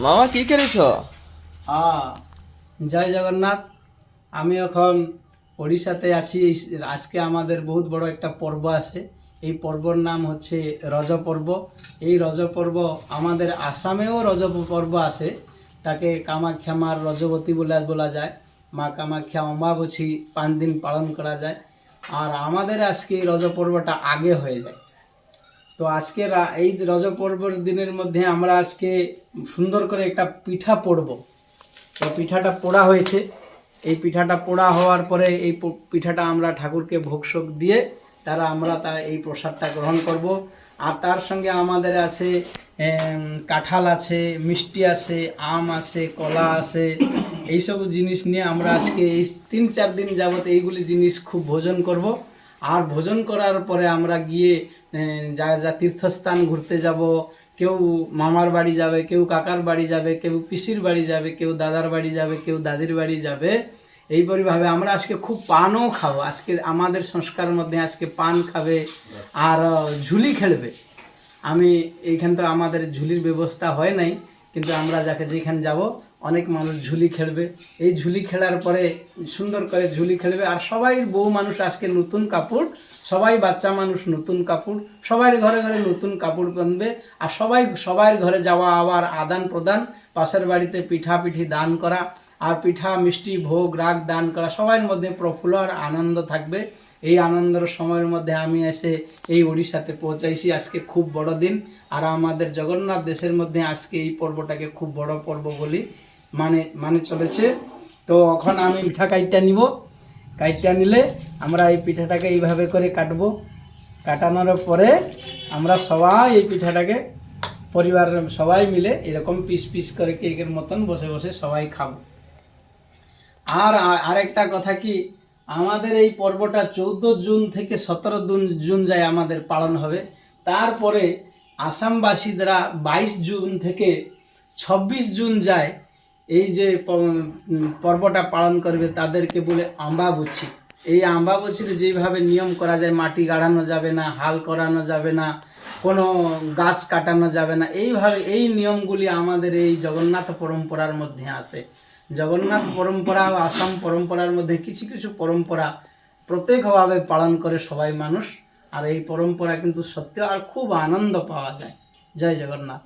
মামা কি করেছ? জয় জগন্নাথ। আমি এখন ওড়িশাতে আছি। আজকে আমাদের বহুত বড় একটা পর্ব আছে। এই পর্বর নাম হচ্ছে রজ পর্ব। এই রজ পর্ব আমাদের আসামেও রজ পর্ব আছে। তাকে কামাখ্যা মার রজবতী বলে বলা যায়। মা কামাখ্যা অমাবস্যা 5 দিন পালন করা যায়। আর আমাদের আজকে এই রজ পর্বটা আগে হয়ে যায়। তো আজকে এই রজ পর্বর দিনের মধ্যে আমরা আজকে সুন্দর করে একটা পিঠা পোড়ব। তো পিঠাটা পোড়া হয়েছে। এই পিঠাটা পোড়া হওয়ার পরে এই পিঠাটা আমরা ঠাকুরকে ভোগশোক দিয়ে আমরা এই প্রসাদটা গ্রহণ করব। আর তার সঙ্গে আমাদের আছে কাঁঠাল আছে, মিষ্টি আছে, আম আছে, কলা আছে। এইসব জিনিস নিয়ে আমরা আজকে এই 3-4 দিন যাবত এইগুলি জিনিস খুব ভোজন করব। আর ভোজন করার পরে আমরা গিয়ে যা যা তীর্থস্থান ঘুরতে যাব। কেউ মামার বাড়ি যাবে, কেউ কাকার বাড়ি যাবে, কেউ পিসির বাড়ি যাবে, কেউ দাদার বাড়ি যাবে, কেউ দাদির বাড়ি যাবে। এইপরিভাবে আমরা আজকে খুব পানও খাবো। আজকে আমাদের সংস্কারের মধ্যে আজকে পান খাবে আর ঝুলি খেলবে। আমি এইখান তো আমাদের ঝুলির ব্যবস্থা হয় নাই, কিন্তু আমরা যেখানে যাব অনেক মানুষ ঝুলি খেলবে। এই ঝুলি খেলার পরে সুন্দর করে ঝুলি খেলবে। আর সবাই বউ মানুষ আজকে নতুন কাপড়, সবাই বাচ্চা মানুষ নতুন কাপড়, সবার ঘরে ঘরে নতুন কাপড় বাঁধবে। আর সবার ঘরে যাওয়া, আবার আদান প্রদান, পাশের বাড়িতে পিঠা পিঠি দান করা, আর পিঠা মিষ্টি ভোগ রাগ দান করা, সবার মধ্যে প্রফুল্ল আর আনন্দ থাকবে। এই আনন্দের সময়ের মধ্যে আমি এসে এই উড়িষ্যাতে পৌঁছাইছি। আজকে খুব বড় দিন। আর আমাদের জগন্নাথ দেশের মধ্যে আজকে এই পর্বটাকে খুব বড় পর্ব বলি মানে চলেছে। তো এখন আমি পিঠা কাইটটা নিব। কাইটটা নিলে আমরা এই পিঠাটাকে এইভাবে করে কাটবো। কাটানোর পরে আমরা সবাই এই পিঠাটাকে পরিবারের সবাই মিলে এরকম পিস পিস করে কেকের মতন বসে বসে সবাই খাবো। আর আরেকটা কথা কি, আমাদের এই পর্বটা 14 জুন থেকে 17 জুন যায় আমাদের পালন হবে। তারপরে আসামবাসীরা 22 জুন থেকে 26 জুন যায় এই যে পর্বটা পালন করবে, তাদেরকে বলে আম্বাবুছি। এই আম্বাবুছির যেভাবে নিয়ম করা যায়, মাটি গাড়ানো যাবে না, হাল করানো যাবে না, কোনো গাছ কাটানো যাবে না, এইভাবে এই নিয়মগুলি আমাদের এই জগন্নাথ পরম্পরার মধ্যে আছে। জগন্নাথ পরম্পরা ও আসাম পরম্পরার মধ্যে কিছু কিছু পরম্পরা প্রত্যেকভাবে পালন করে সবাই মানুষ। আর এই পরম্পরা কিন্তু সত্যি আর খুব আনন্দ পাওয়া যায়। জয় জগন্নাথ।